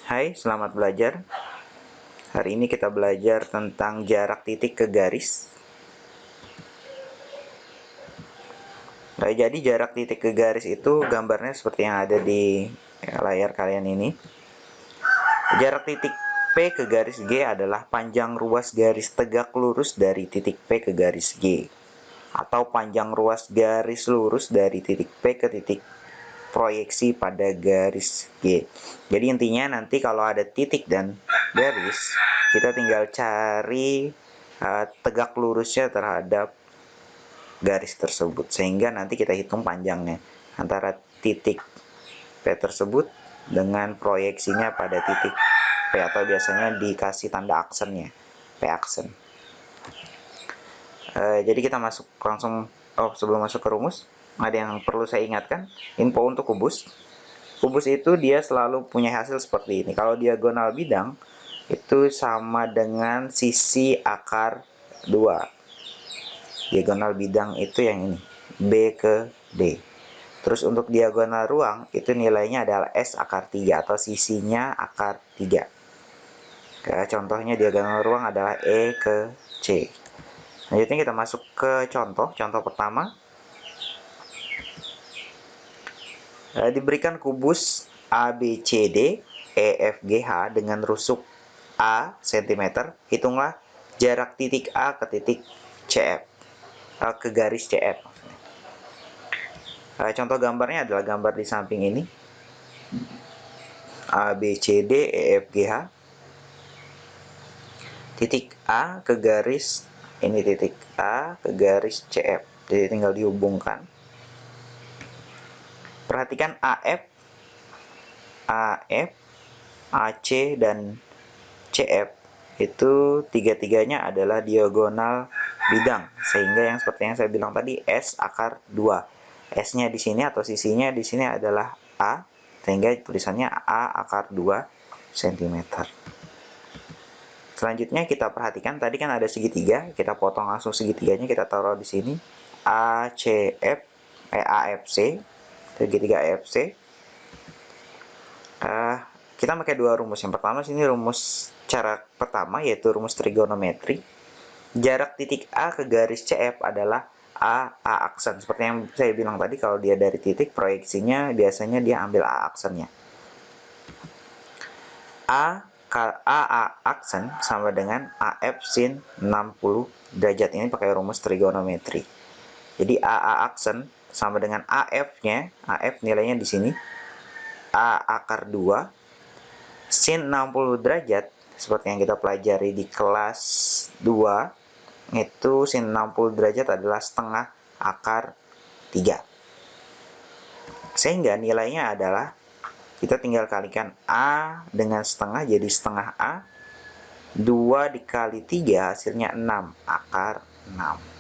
Hai, selamat belajar. Hari ini kita belajar tentang jarak titik ke garis. Jadi jarak titik ke garis itu gambarnya seperti yang ada di layar kalian ini. Jarak titik P ke garis G adalah panjang ruas garis tegak lurus dari titik P ke garis G, atau panjang ruas garis lurus dari titik P ke titik proyeksi pada garis G. Jadi intinya nanti kalau ada titik dan garis, kita tinggal cari tegak lurusnya terhadap garis tersebut, sehingga nanti kita hitung panjangnya antara titik P tersebut dengan proyeksinya pada titik P, atau biasanya dikasih tanda aksennya, P aksen. Jadi kita masuk langsung. Sebelum masuk ke rumus, ada yang perlu saya ingatkan. Info untuk kubus. Kubus itu dia selalu punya hasil seperti ini. Kalau diagonal bidang itu sama dengan sisi akar 2. Diagonal bidang itu yang ini, B ke D. Terus untuk diagonal ruang itu nilainya adalah S akar 3, atau sisinya akar 3. Contohnya diagonal ruang adalah E ke C. Selanjutnya kita masuk ke contoh pertama. Diberikan kubus ABCD EFGH dengan rusuk A cm. Hitunglah jarak titik A ke titik CF, ke garis CF. Contoh gambarnya adalah gambar di samping ini, ABCD EFGH. Titik A ke garis ini, titik A ke garis CF. Jadi tinggal dihubungkan. Perhatikan AF, AC, dan CF itu tiga-tiganya adalah diagonal bidang, sehingga yang seperti yang saya bilang tadi, S akar 2. S-nya di sini atau sisinya di sini adalah A, sehingga tulisannya A akar 2 cm. Selanjutnya kita perhatikan tadi kan ada segitiga, kita potong langsung segitiganya, kita taruh di sini. AFC, segitiga AFC. Kita pakai dua rumus. Yang pertama sini rumus cara pertama, yaitu rumus trigonometri. Jarak titik A ke garis CF adalah A aksen. Seperti yang saya bilang tadi, kalau dia dari titik, proyeksinya biasanya dia ambil A aksennya. A aksen sama dengan AF sin 60 derajat. Ini pakai rumus trigonometri. Jadi A aksen sama dengan AF-nya, AF nilainya di sini, A akar 2 sin 60 derajat, seperti yang kita pelajari di kelas 2, itu sin 60 derajat adalah setengah akar 3. Sehingga nilainya adalah, kita tinggal kalikan A dengan setengah, jadi setengah A. 2 dikali 3 hasilnya 6 akar 6.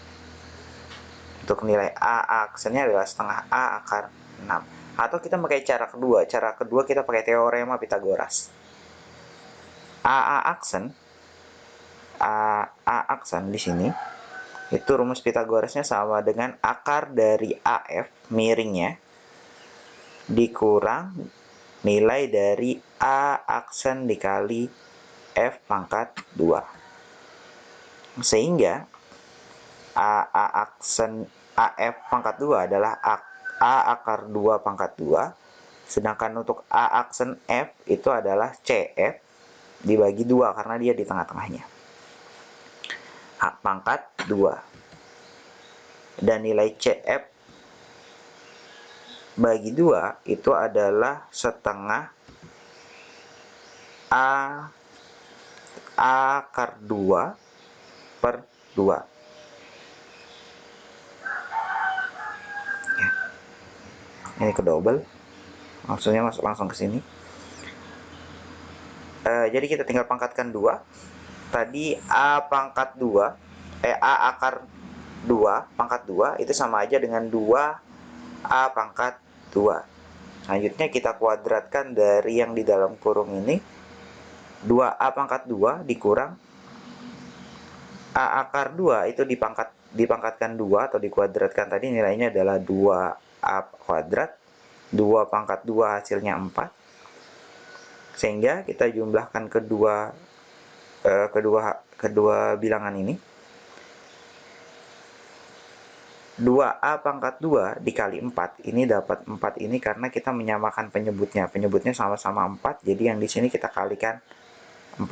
Untuk nilai A aksennya adalah setengah A akar 6. Atau kita pakai cara kedua. Cara kedua kita pakai teorema Pitagoras. A aksen di sini itu rumus Pitagorasnya sama dengan akar dari AF miringnya dikurang nilai dari A aksen dikali F pangkat 2. Sehingga A aksen AF pangkat 2 adalah A akar 2 pangkat 2. Sedangkan untuk A aksen F itu adalah CF dibagi 2, karena dia di tengah-tengahnya. A pangkat 2. Dan nilai CF bagi 2 itu adalah setengah A akar 2 per 2. Ya. Ini kedouble. Maksudnya masuk langsung ke sini. Jadi kita tinggal pangkatkan 2. Tadi A pangkat 2, A akar 2 pangkat 2 itu sama aja dengan 2 A pangkat 2. Selanjutnya kita kuadratkan dari yang di dalam kurung ini. 2A pangkat 2 dikurang A akar 2 itu dipangkatkan 2 atau dikuadratkan, tadi nilainya adalah 2A kuadrat. 2 pangkat 2 hasilnya 4. Sehingga kita jumlahkan kedua bilangan ini. 2A pangkat 2 dikali 4, ini dapat 4 ini karena kita menyamakan penyebutnya. Penyebutnya sama-sama 4, jadi yang di sini kita kalikan 4.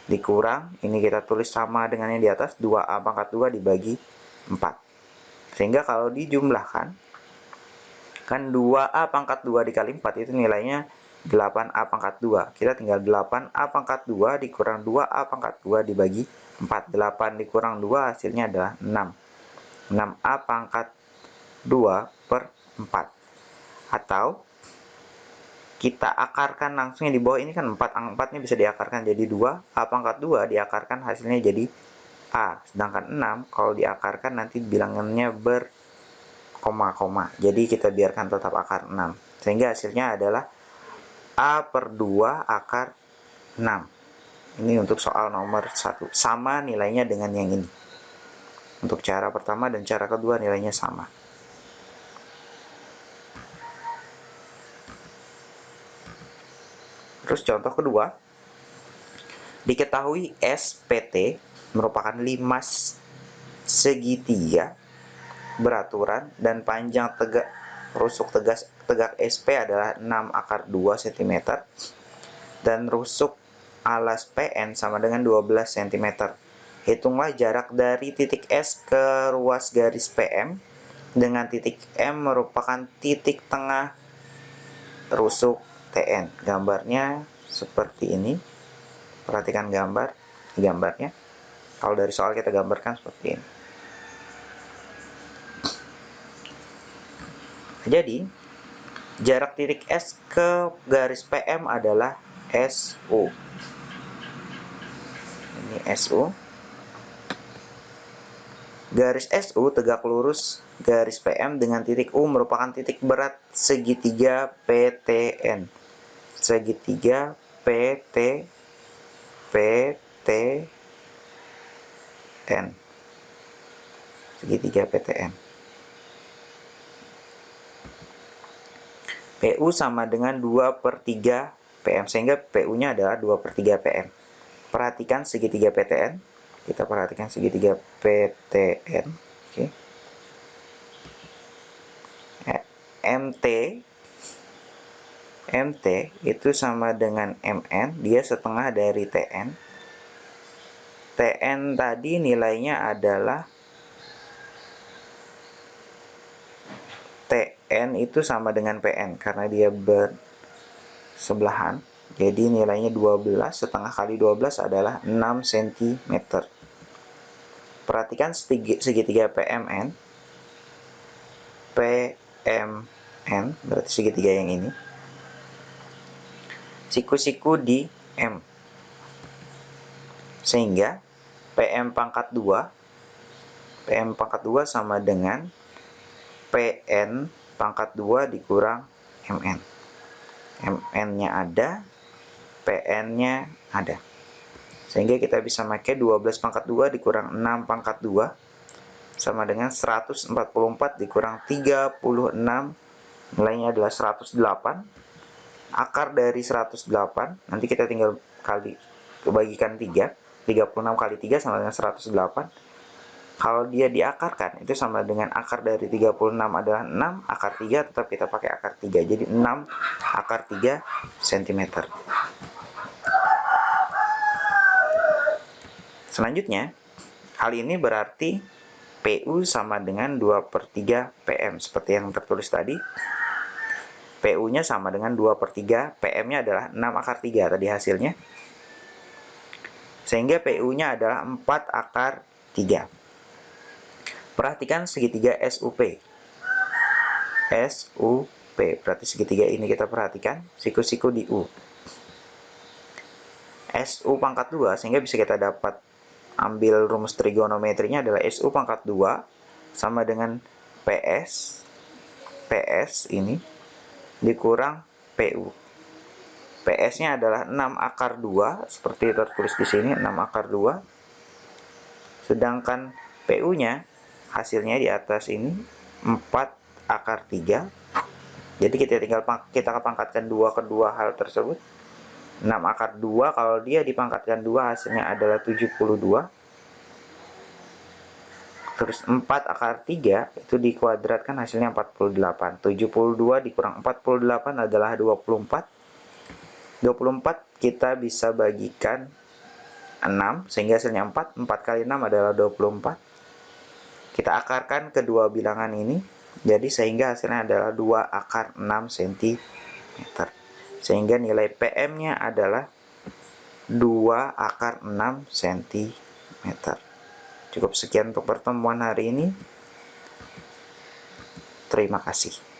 Dikurang, ini kita tulis sama dengan yang di atas, 2A pangkat 2 dibagi 4. Sehingga kalau dijumlahkan, kan 2A pangkat 2 dikali 4 itu nilainya 8A pangkat 2. Kita tinggal 8A pangkat 2 dikurang 2A pangkat 2 dibagi 4. 8 dikurang 2 hasilnya adalah 6. 6A pangkat 2 per 4. Atau kita akarkan langsung di bawah ini kan 4. 4-nya bisa diakarkan jadi 2. A pangkat 2 diakarkan hasilnya jadi A. Sedangkan 6 kalau diakarkan nanti bilangannya berkoma-koma. Jadi kita biarkan tetap akar 6. Sehingga hasilnya adalah A per 2 akar 6. Ini untuk soal nomor 1. Sama nilainya dengan yang ini. Untuk cara pertama dan cara kedua nilainya sama. Terus contoh kedua, diketahui SPT merupakan limas segitiga beraturan dan panjang rusuk tegak SP adalah 6 akar 2 cm dan rusuk alas PN sama dengan 12 cm. Hitunglah jarak dari titik S ke ruas garis PM dengan titik M merupakan titik tengah rusuk TN. Gambarnya seperti ini. Perhatikan gambarnya. Kalau dari soal kita gambarkan seperti ini. Jadi, jarak titik S ke garis PM adalah SU. Ini SU. Garis SU tegak lurus garis PM dengan titik U merupakan titik berat segitiga PTN. Segitiga PTN. Segitiga PTN. PU sama dengan 2 per 3 PM, sehingga PU-nya adalah 2 per 3 PM. Perhatikan segitiga PTN. Kita perhatikan segitiga PTN. Oke. MT itu sama dengan MN, dia setengah dari TN. TN tadi nilainya adalah TN itu sama dengan PN karena dia bersebelahan. Jadi nilainya 12, setengah kali 12 adalah 6 cm. Perhatikan segitiga PMN. PMN berarti segitiga yang ini. Siku-siku di M. Sehingga PM pangkat 2 sama dengan PN pangkat 2 dikurang MN. MN-nya ada, PN-nya ada. Sehingga kita bisa pakai 12 pangkat 2 dikurang 6 pangkat 2 sama dengan 144 dikurang 36. Nilainya adalah 108. Akar dari 108, nanti kita tinggal bagikan 3. 36 kali 3 sama dengan 108. Kalau dia diakarkan, itu sama dengan akar dari 36 adalah 6, akar 3 tetap kita pakai akar 3. Jadi 6 akar 3 cm. Selanjutnya, hal ini berarti PU sama dengan 2 per 3 PM. Seperti yang tertulis tadi, PU-nya sama dengan 2 per 3, PM-nya adalah 6 akar 3 tadi hasilnya. Sehingga PU-nya adalah 4 akar 3. Perhatikan segitiga SUP. SUP, berarti segitiga ini kita perhatikan, siku-siku di U. SU pangkat 2, sehingga bisa kita dapat ambil rumus trigonometrinya adalah SU pangkat 2 sama dengan PS ini dikurang PU. PS-nya adalah 6 akar 2, seperti tertulis di sini, 6 akar 2. Sedangkan PU-nya, hasilnya di atas ini, 4 akar 3. Jadi kita tinggal kita pangkatkan kedua hal tersebut. 6 akar 2, kalau dia dipangkatkan 2 hasilnya adalah 72. Terus 4 akar 3 itu dikuadratkan hasilnya 48. 72 dikurang 48 adalah 24. 24 kita bisa bagikan 6 sehingga hasilnya 4. 4 kali 6 adalah 24. Kita akarkan kedua bilangan ini, jadi sehingga hasilnya adalah 2 akar 6 cm. Sehingga nilai PM-nya adalah 2 akar 6 cm. Cukup sekian untuk pertemuan hari ini. Terima kasih.